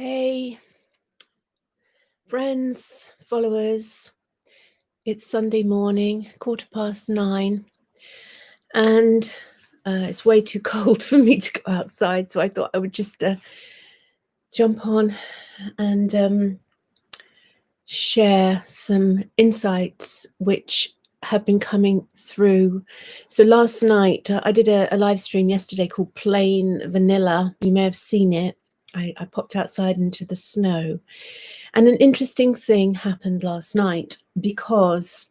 Hey, friends, followers. It's Sunday morning, 9:15, and it's way too cold for me to go outside. So I thought I would just jump on and share some insights which have been coming through. So last night, I did a live stream yesterday called Plain Vanilla. You may have seen it. I popped outside into the snow. And an interesting thing happened last night because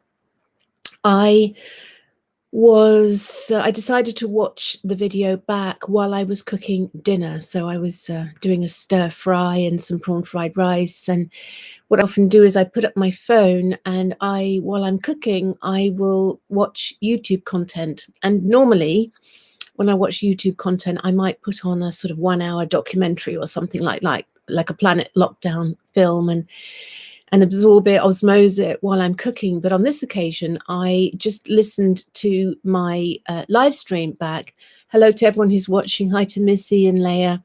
I decided to watch the video back while I was cooking dinner. So I was doing a stir fry and some prawn fried rice. And what I often do is I put up my phone and while I'm cooking, I will watch YouTube content. And normally when I watch YouTube content, I might put on a sort of 1 hour documentary or something like a Planet Lockdown film and absorb it, osmose it while I'm cooking. But on this occasion, I just listened to my live stream back. Hello to everyone who's watching. Hi to Missy and Leah.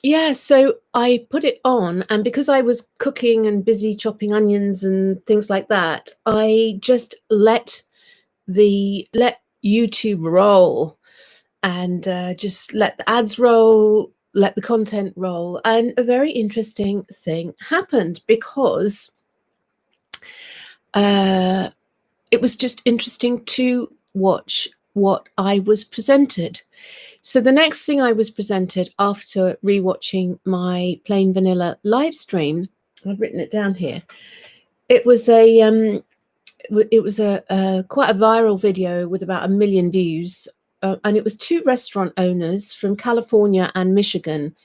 Yeah, so I put it on, and because I was cooking and busy chopping onions and things like that, I just let YouTube roll and just let the ads roll, let the content roll. And a very interesting thing happened because it was just interesting to watch what I was presented. So the next thing I was presented after rewatching my Plain Vanilla live stream, I've written it down here. It was quite a viral video with about 1 million views. And it was two restaurant owners from California and Michigan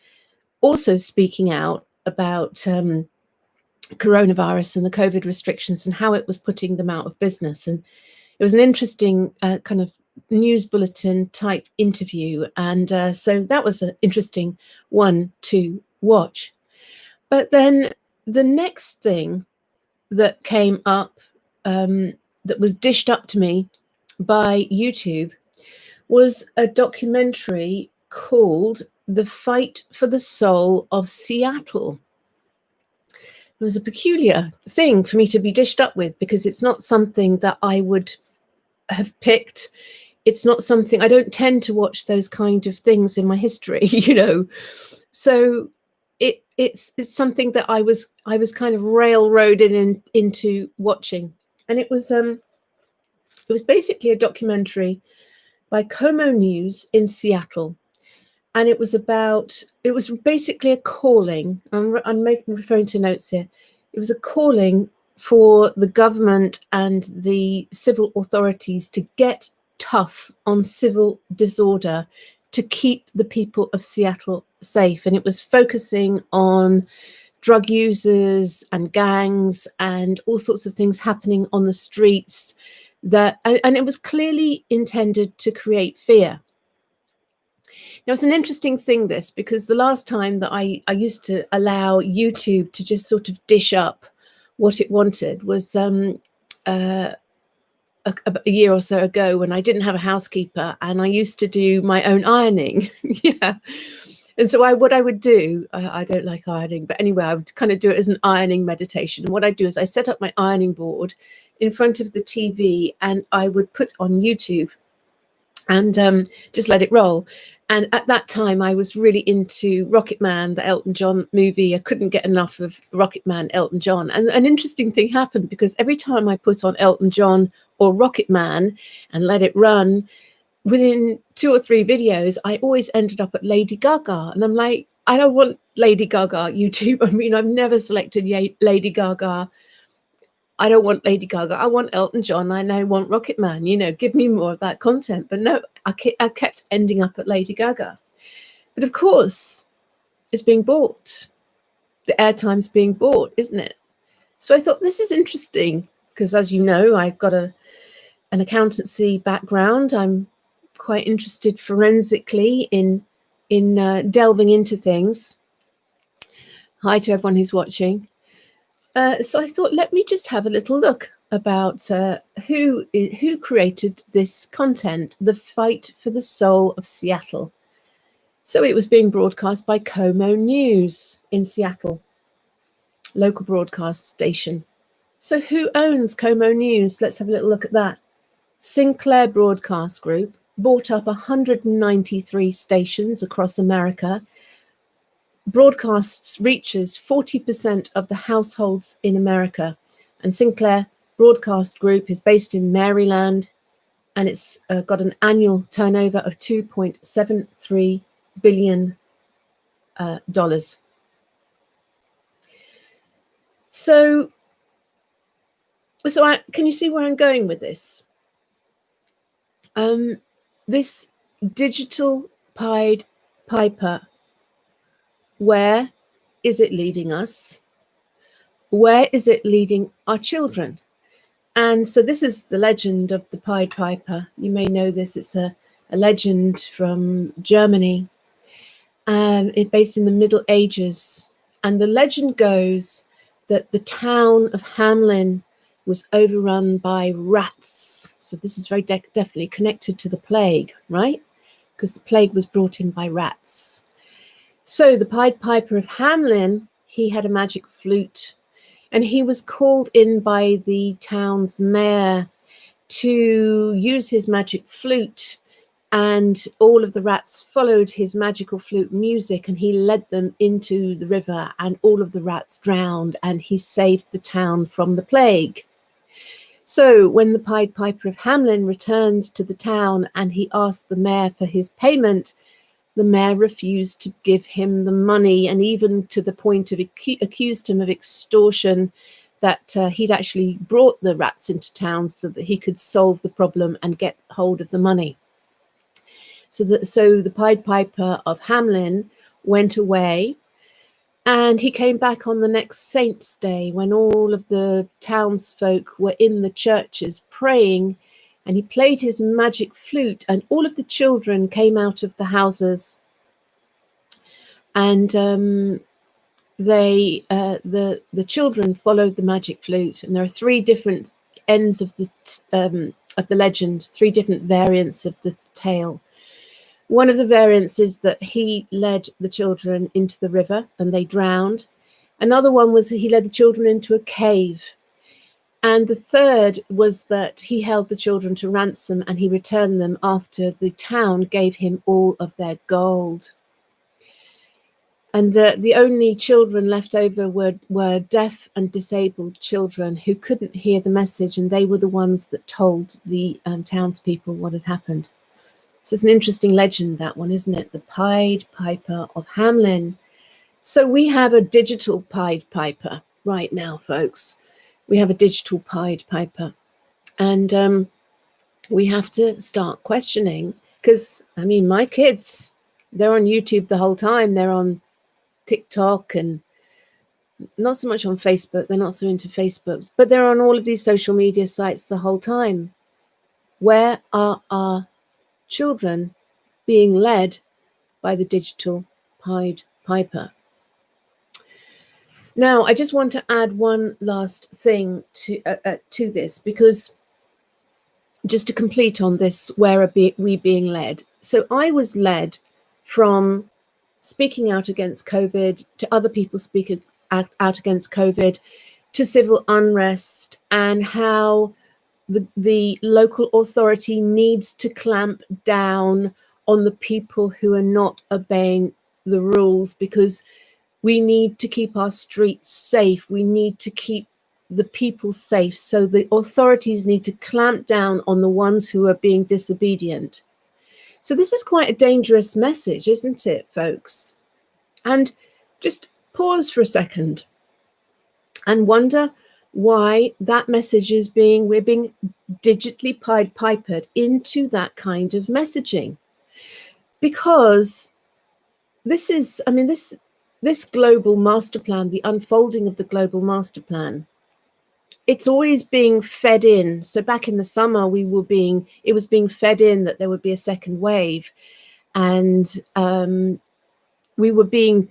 also speaking out about coronavirus and the COVID restrictions and how it was putting them out of business. And it was an interesting kind of news bulletin type interview. And so that was an interesting one to watch. But then the next thing that came up, that was dished up to me by YouTube, was a documentary called The Fight for the Soul of Seattle. It was a peculiar thing for me to be dished up with because it's not something that I would have picked. It's not something, I don't tend to watch those kind of things in my history, So it's something that I was kind of railroaded into watching. And it was basically a documentary by Como News in Seattle. And it was basically a calling. I'm referring to notes here. It was a calling for the government and the civil authorities to get tough on civil disorder to keep the people of Seattle safe. And it was focusing on drug users and gangs and all sorts of things happening on the streets and it was clearly intended to create fear. Now, it's an interesting thing, this, because the last time that I used to allow YouTube to just sort of dish up what it wanted was a year or so ago when I didn't have a housekeeper and I used to do my own ironing. Yeah. And so what I would do, I don't like ironing, but anyway, I would kind of do it as an ironing meditation. And what I do is I set up my ironing board in front of the TV and I would put on YouTube and just let it roll. And at that time, I was really into Rocket Man, the Elton John movie. I couldn't get enough of Rocket Man, Elton John. And an interesting thing happened because every time I put on Elton John or Rocket Man and let it run, within 2 or 3 videos, I always ended up at Lady Gaga. And I'm like, I don't want Lady Gaga YouTube. I mean, I've never selected Lady Gaga. I don't want Lady Gaga. I want Elton John and I want Rocket Man. Give me more of that content. But no, I kept ending up at Lady Gaga. But of course, it's being bought. The airtime's being bought, isn't it? So I thought this is interesting because, as you know, I've got an accountancy background. I'm quite interested forensically in delving into things. Hi to everyone who's watching. So I thought, let me just have a little look about who created this content, The Fight for the Soul of Seattle. So it was being broadcast by KOMO News in Seattle, local broadcast station. So who owns KOMO News? Let's have a little look at that. Sinclair Broadcast Group bought up 193 stations across America, broadcasts reaches 40% of the households in America. And Sinclair Broadcast Group is based in Maryland, and it's got an annual turnover of $2.73 billion. So can you see where I'm going with this? This digital Pied Piper, where is it leading us? Where is it leading our children? And so this is the legend of the Pied Piper. You may know this. It's a legend from Germany, it's based in the Middle Ages. And the legend goes that the town of Hamelin was overrun by rats. So this is very definitely connected to the plague, right? Because the plague was brought in by rats. So the Pied Piper of Hamelin, he had a magic flute, and he was called in by the town's mayor to use his magic flute, and all of the rats followed his magical flute music, and he led them into the river, and all of the rats drowned, and he saved the town from the plague. So when the Pied Piper of Hamelin returned to the town and he asked the mayor for his payment, the mayor refused to give him the money, and even to the point of accused him of extortion, that he'd actually brought the rats into town so that he could solve the problem and get hold of the money. So the Pied Piper of Hamelin went away, and he came back on the next Saint's Day when all of the townsfolk were in the churches praying, and he played his magic flute, and all of the children came out of the houses, and the children followed the magic flute. And there are three different ends of the legend, three different variants of the tale. One of the variants is that he led the children into the river and they drowned. Another one was he led the children into a cave. And the third was that he held the children to ransom and he returned them after the town gave him all of their gold. And the only children left over were deaf and disabled children who couldn't hear the message, and they were the ones that told the townspeople what had happened. So it's an interesting legend, that one, isn't it? The Pied Piper of Hamelin. So we have a digital Pied Piper right now, folks. We have a digital Pied Piper. And we have to start questioning, because, I mean, my kids, they're on YouTube the whole time. They're on TikTok and not so much on Facebook. They're not so into Facebook, but they're on all of these social media sites the whole time. Where are our children being led by the digital Pied Piper? Now, I just want to add one last thing to this, because just to complete on this, where are we being led? So I was led from speaking out against COVID to other people speaking out against COVID to civil unrest, and how the local authority needs to clamp down on the people who are not obeying the rules, because we need to keep our streets safe. We need to keep the people safe. So the authorities need to clamp down on the ones who are being disobedient. So this is quite a dangerous message, isn't it, folks? And just pause for a second and wonder why that message is we're being digitally Pied Pipered into that kind of messaging. Because this is, I mean, this global master plan, the unfolding of the global master plan, it's always being fed in. So back in the summer, it was being fed in that there would be a second wave, and we were being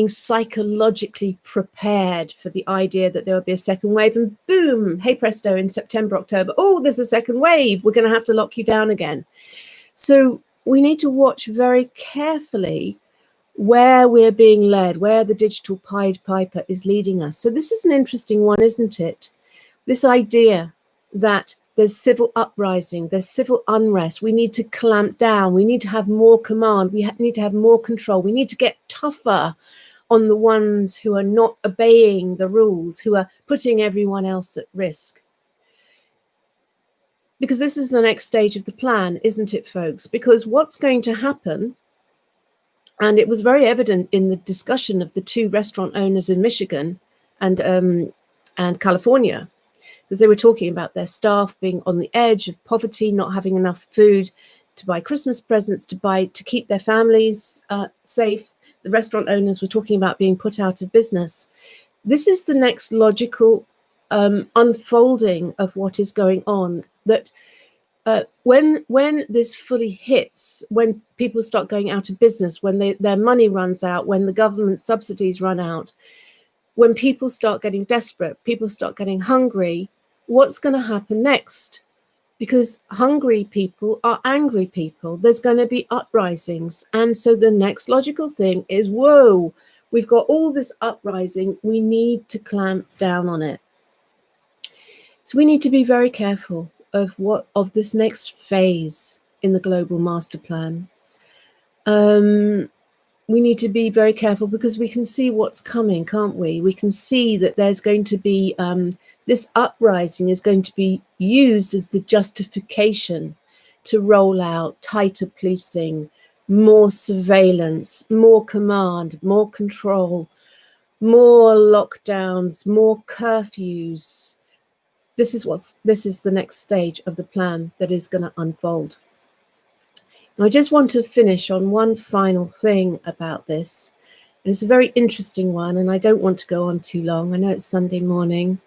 psychologically prepared for the idea that there would be a second wave, and boom, hey presto, in September, October, oh, there's a second wave. We're going to have to lock you down again. So we need to watch very carefully where we're being led, where the digital Pied Piper is leading us. So this is an interesting one, isn't it? This idea that there's civil uprising, there's civil unrest, we need to clamp down, we need to have more command, we need to have more control, we need to get tougher on the ones who are not obeying the rules, who are putting everyone else at risk. Because this is the next stage of the plan, isn't it, folks? Because what's going to happen, and it was very evident in the discussion of the two restaurant owners in Michigan and California, because they were talking about their staff being on the edge of poverty, not having enough food to buy Christmas presents, to keep their families safe. The restaurant owners were talking about being put out of business. This is the next logical unfolding of what is going on, that when this fully hits, when people start going out of business, when their money runs out, when the government subsidies run out, when people start getting desperate, people start getting hungry, what's going to happen next? Because hungry people are angry people. There's going to be uprisings. And so the next logical thing is, whoa, we've got all this uprising. We need to clamp down on it. So we need to be very careful of this next phase in the global master plan. We need to be very careful because we can see what's coming, can't we? We can see that there's going to be this uprising is going to be used as the justification to roll out tighter policing, more surveillance, more command, more control, more lockdowns, more curfews. This is the next stage of the plan that is going to unfold. I just want to finish on one final thing about this. And it's a very interesting one, and I don't want to go on too long. I know it's Sunday morning.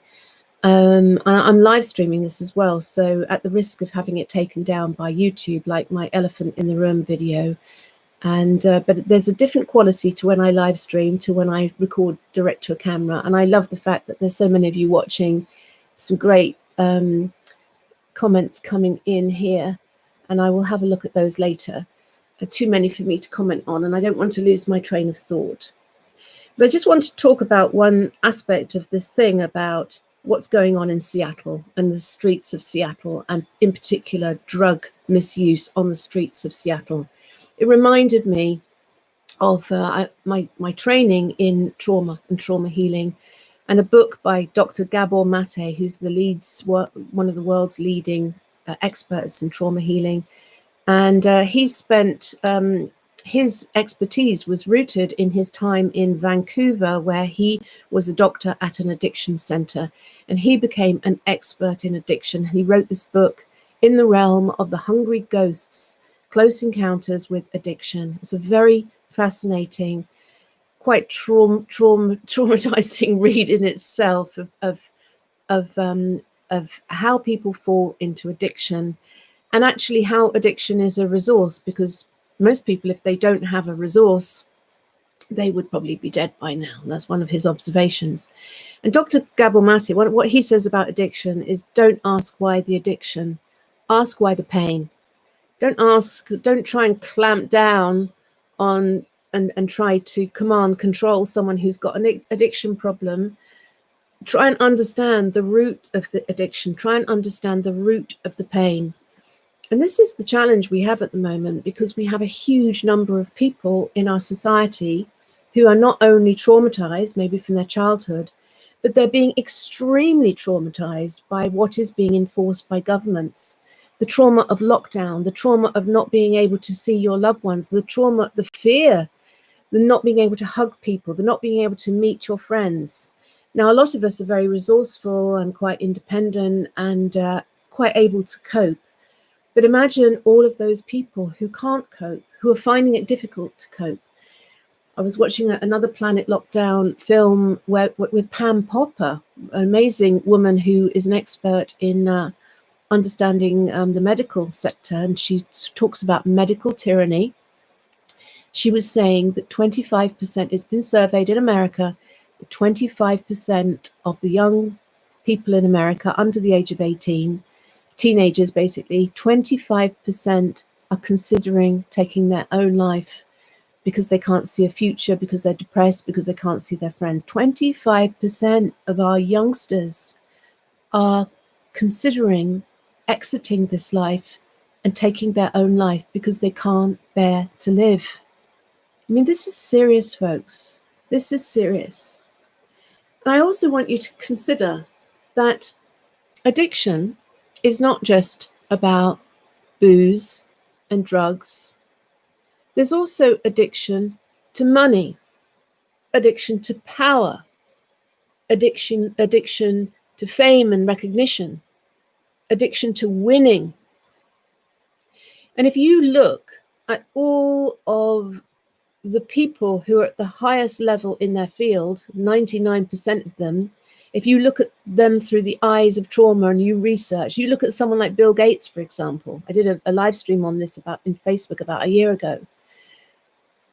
I'm live streaming this as well, so at the risk of having it taken down by YouTube, like my elephant in the room video. And but there's a different quality to when I live stream to when I record direct to a camera. And I love the fact that there's so many of you watching. Some great comments coming in here, and I will have a look at those later. Too many for me to comment on, and I don't want to lose my train of thought. But I just want to talk about one aspect of this thing about what's going on in Seattle and the streets of Seattle, and in particular drug misuse on the streets of Seattle. It reminded me of my training in trauma and trauma healing, and a book by Dr. Gabor Mate, who's one of the world's leading experts in trauma healing. And he spent, his expertise was rooted in his time in Vancouver, where he was a doctor at an addiction center. And he became an expert in addiction. He wrote this book, In the Realm of the Hungry Ghosts, Close Encounters with Addiction. It's a very fascinating, quite traumatizing read in itself of how people fall into addiction, and actually how addiction is a resource, because most people, if they don't have a resource, they would probably be dead by now. That's one of his observations. And Dr. Gabor Mate, what he says about addiction is, don't ask why the addiction, ask why the pain. Don't try and clamp down on and try to command, control someone who's got an addiction problem. Try and understand the root of the addiction. Try and understand the root of the pain. And this is the challenge we have at the moment, because we have a huge number of people in our society who are not only traumatized, maybe from their childhood, but they're being extremely traumatized by what is being enforced by governments. The trauma of lockdown, the trauma of not being able to see your loved ones, the trauma, the fear, the not being able to hug people, the not being able to meet your friends. Now, a lot of us are very resourceful and quite independent and quite able to cope. But imagine all of those people who can't cope, who are finding it difficult to cope. I was watching another Planet Lockdown film with Pam Popper, an amazing woman who is an expert in understanding the medical sector, and she talks about medical tyranny. She was saying that 25%, it's been surveyed in America, 25% of the young people in America under the age of 18, teenagers basically, 25% are considering taking their own life because they can't see a future, because they're depressed, because they can't see their friends. 25% of our youngsters are considering exiting this life and taking their own life because they can't bear to live. I mean, this is serious, folks. This is serious. And I also want you to consider that addiction is not just about booze and drugs. There's also addiction to money, addiction to power, addiction to fame and recognition, addiction to winning. And if you look at all of the people who are at the highest level in their field, 99% of them, if you look at them through the eyes of trauma and you research, you look at someone like Bill Gates, for example. I did a live stream on this in Facebook about a year ago.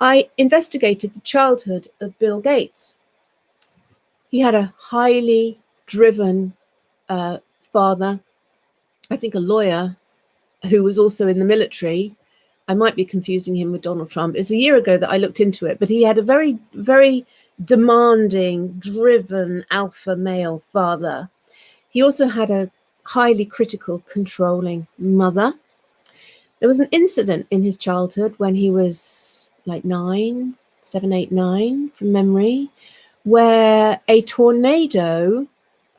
I investigated the childhood of Bill Gates. He had a highly driven father, I think a lawyer, who was also in the military. I might be confusing him with Donald Trump. It's a year ago that I looked into it, but he had a very, very demanding, driven alpha male father. He also had a highly critical, controlling mother. There was an incident in his childhood when he was like 7, 8, 9 from memory, where a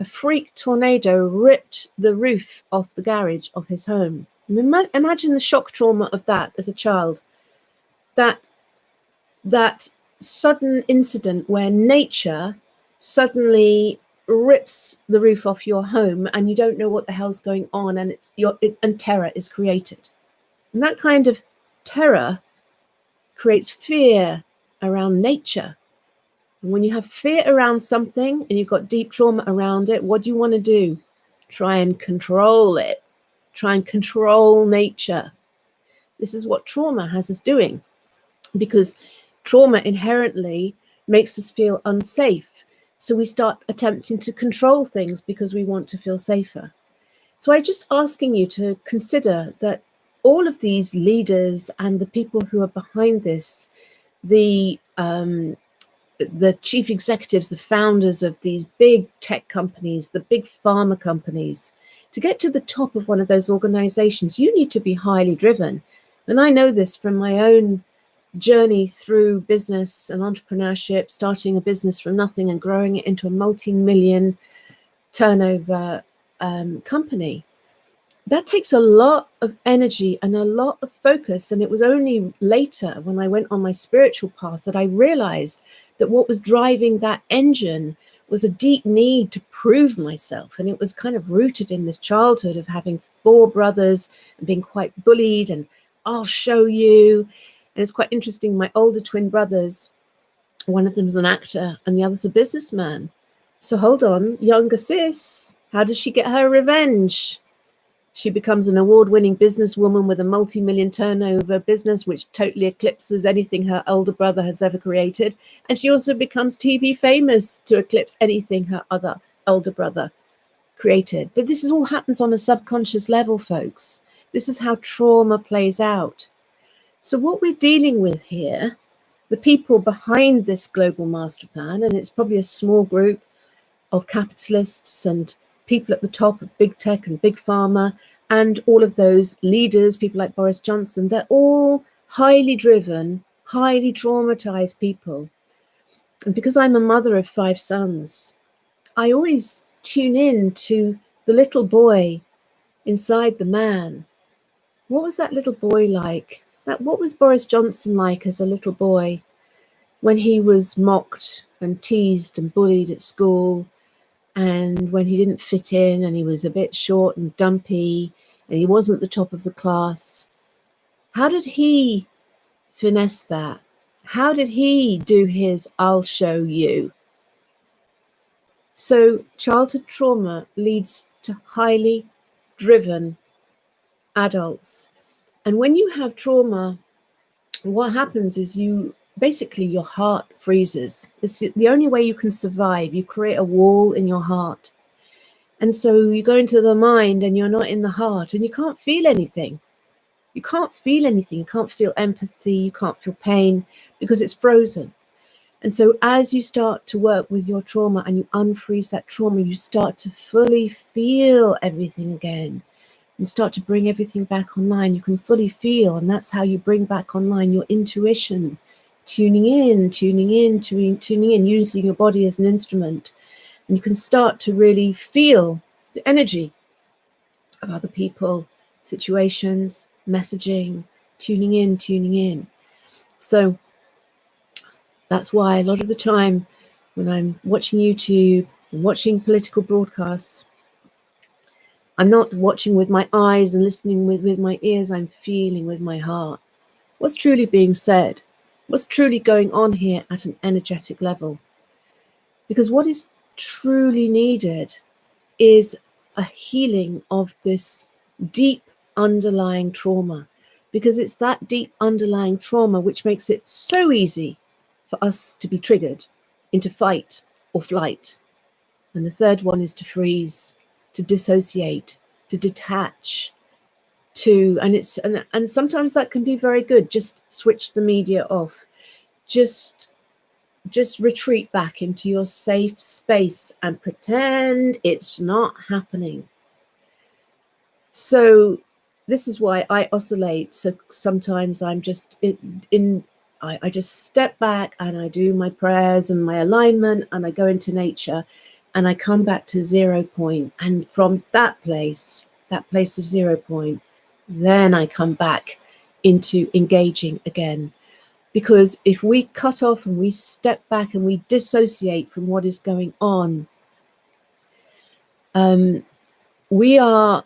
freak tornado ripped the roof off the garage of his home. Imagine the shock trauma of that as a child. That sudden incident where nature suddenly rips the roof off your home and you don't know what the hell's going on, and and terror is created. And that kind of terror creates fear around nature. And when you have fear around something and you've got deep trauma around it, what do you want to do? Try and control it. Try and control nature. This is what trauma has us doing, because trauma inherently makes us feel unsafe. So we start attempting to control things because we want to feel safer. So I'm just asking you to consider that all of these leaders and the people who are behind this, the chief executives, the founders of these big tech companies, the big pharma companies, to get to the top of one of those organizations, you need to be highly driven. And I know this from my own journey through business and entrepreneurship, starting a business from nothing and growing it into a multi-million turnover company. That takes a lot of energy and a lot of focus. And it was only later, when I went on my spiritual path, that I realized that what was driving that engine was a deep need to prove myself. And it was kind of rooted in this childhood of having 4 brothers and being quite bullied, and I'll show you. And it's quite interesting. My older twin brothers, one of them is an actor and the other's a businessman. So hold on, younger sis, how does she get her revenge? She becomes an award-winning businesswoman with a multi-million turnover business, which totally eclipses anything her older brother has ever created. And she also becomes TV famous to eclipse anything her other older brother created. But this all happens on a subconscious level, folks. This is how trauma plays out. So what we're dealing with here, the people behind this global master plan, and it's probably a small group of capitalists and people at the top of big tech and big pharma, and all of those leaders, people like Boris Johnson, they're all highly driven, highly traumatized people. And because I'm a mother of 5 sons, I always tune in to the little boy inside the man. What was that little boy like? What was Boris Johnson like as a little boy when he was mocked and teased and bullied at school, and when he didn't fit in and he was a bit short and dumpy and he wasn't the top of the class? How did he finesse that? How did he do his I'll show you? So childhood trauma leads to highly driven adults. And when you have trauma, what happens is your heart freezes. It's the only way you can survive. You create a wall in your heart. And so you go into the mind and you're not in the heart and you can't feel anything. You can't feel anything. You can't feel empathy. You can't feel pain because it's frozen. And so as you start to work with your trauma and you unfreeze that trauma, you start to fully feel everything again. You start to bring everything back online. You can fully feel, and that's how you bring back online your intuition, tuning in, using your body as an instrument. And you can start to really feel the energy of other people, situations, messaging, tuning in. So that's why a lot of the time when I'm watching YouTube, watching political broadcasts, I'm not watching with my eyes and listening with my ears, I'm feeling with my heart. What's truly being said? What's truly going on here at an energetic level? Because what is truly needed is a healing of this deep underlying trauma, because it's that deep underlying trauma which makes it so easy for us to be triggered into fight or flight. And the third one is to freeze, to dissociate, to detach, and sometimes that can be very good. Just switch the media off. Just retreat back into your safe space and pretend it's not happening. So this is why I oscillate. So sometimes I'm just I just step back and I do my prayers and my alignment and I go into nature and I come back to 0 point. And from that place of 0 point, then I come back into engaging again. Because if we cut off and we step back and we dissociate from what is going on, we are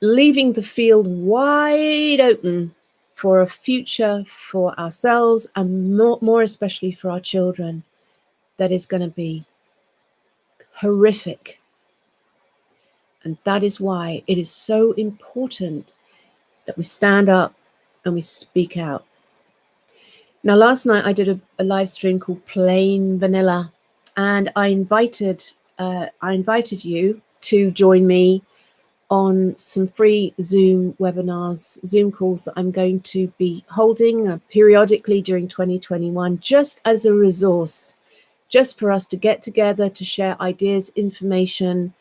leaving the field wide open for a future for ourselves and more especially for our children that is going to be horrific. And that is why it is so important that we stand up and we speak out. Now, last night I did a live stream called Plain Vanilla, and I invited you to join me on some free Zoom webinars, Zoom calls that I'm going to be holding periodically during 2021, just as a resource, just for us to get together, to share ideas, information,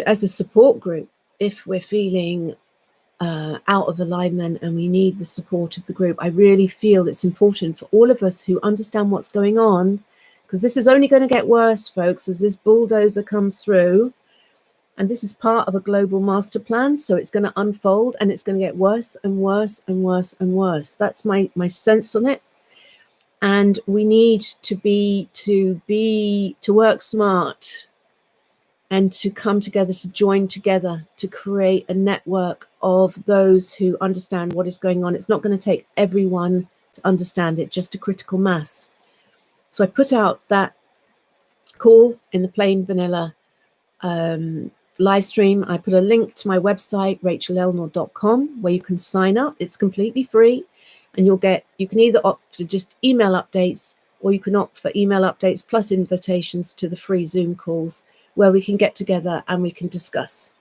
as a support group if we're feeling out of alignment and we need the support of the group. I really feel it's important for all of us who understand what's going on, because this is only going to get worse, folks, as this bulldozer comes through. And this is part of a global master plan, so it's going to unfold and it's going to get worse and worse and worse and worse. That's my sense on it. And we need to work smart and to come together, to join together, to create a network of those who understand what is going on. It's not going to take everyone to understand it, just a critical mass. So I put out that call in the Plain Vanilla live stream. I put a link to my website, rachelelnor.com, where you can sign up. It's completely free, and you can either opt for just email updates, or you can opt for email updates plus invitations to the free Zoom calls where we can get together and we can discuss.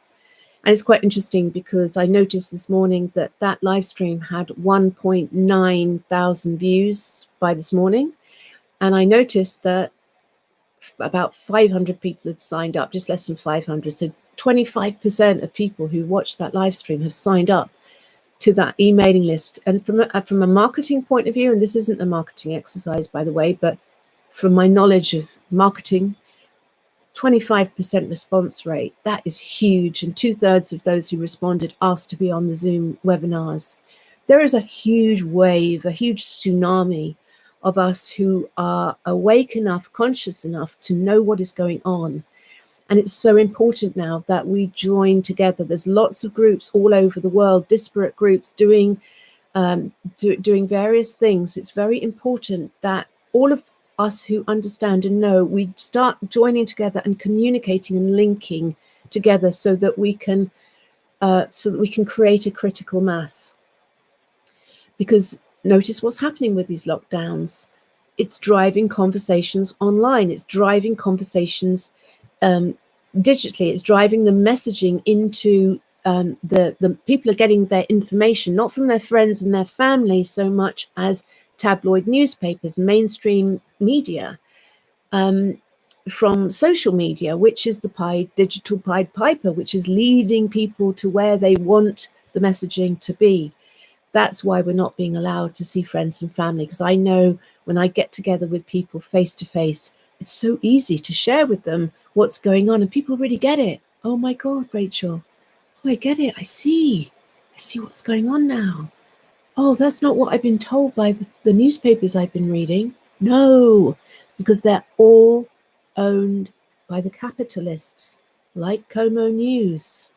And it's quite interesting because I noticed this morning that live stream had 1.9 thousand views by this morning, and I noticed that about 500 people had signed up, just less than 500. So 25% of people who watched that live stream have signed up to that emailing list. And from a marketing point of view, and this isn't a marketing exercise, by the way, but from my knowledge of marketing, 25% response rate, that is huge. And 2/3 of those who responded asked to be on the Zoom webinars. There is a huge wave, a huge tsunami of us who are awake enough, conscious enough to know what is going on. And it's so important now that we join together. There's lots of groups all over the world, disparate groups doing various things. It's very important that all of us who understand and know, we start joining together and communicating and linking together so that we can create a critical mass. Because notice what's happening with these lockdowns. It's driving conversations online. It's driving conversations digitally. It's driving the messaging into the people are getting their information not from their friends and their family so much as tabloid newspapers, mainstream media, from social media, which is the digital Pied Piper, which is leading people to where they want the messaging to be. That's why we're not being allowed to see friends and family, because I know when I get together with people face to face, it's so easy to share with them what's going on, and people really get it. Oh my God, Rachel. Oh, I get it. I see what's going on now. Oh, that's not what I've been told by the newspapers I've been reading. No, because they're all owned by the capitalists, like Como News.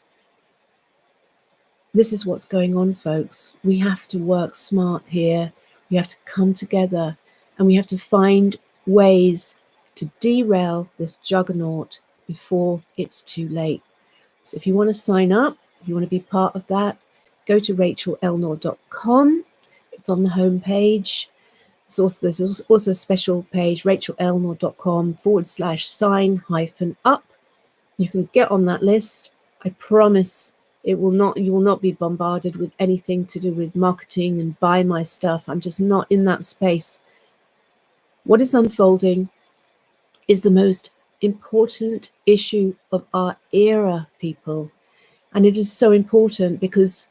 This is what's going on, folks. We have to work smart here. We have to come together, and we have to find ways to derail this juggernaut before it's too late. So if you want to sign up, if you want to be part of that, go to rachelelnor.com. It's on the home page. There's also a special page, rachelelnor.com/sign-up. You can get on that list. I promise you will not be bombarded with anything to do with marketing and buy my stuff. I'm just not in that space. What is unfolding is the most important issue of our era, people. And it is so important because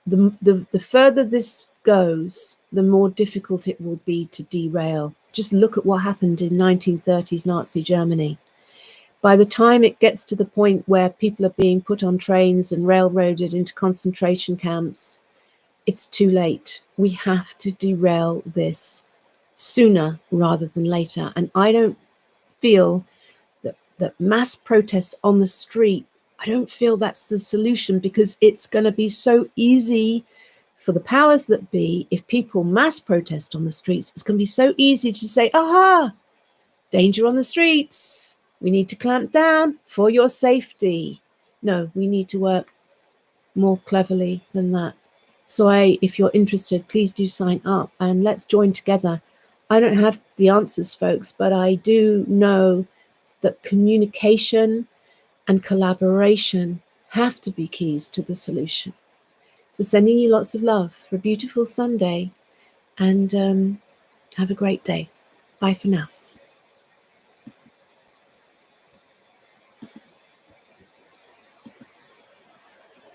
the further this goes, the more difficult it will be to derail. Just look at what happened in 1930s Nazi Germany. By the time it gets to the point where people are being put on trains and railroaded into concentration camps, it's too late. We have to derail this sooner rather than later. And I don't feel that mass protests on the street, I don't feel that's the solution, because it's going to be so easy for the powers that be. If people mass protest on the streets, it's going to be so easy to say, aha, danger on the streets. We need to clamp down for your safety. No, we need to work more cleverly than that. So if you're interested, please do sign up and let's join together. I don't have the answers, folks, but I do know that communication and collaboration have to be keys to the solution. So sending you lots of love for a beautiful Sunday, and have a great day. Bye for now.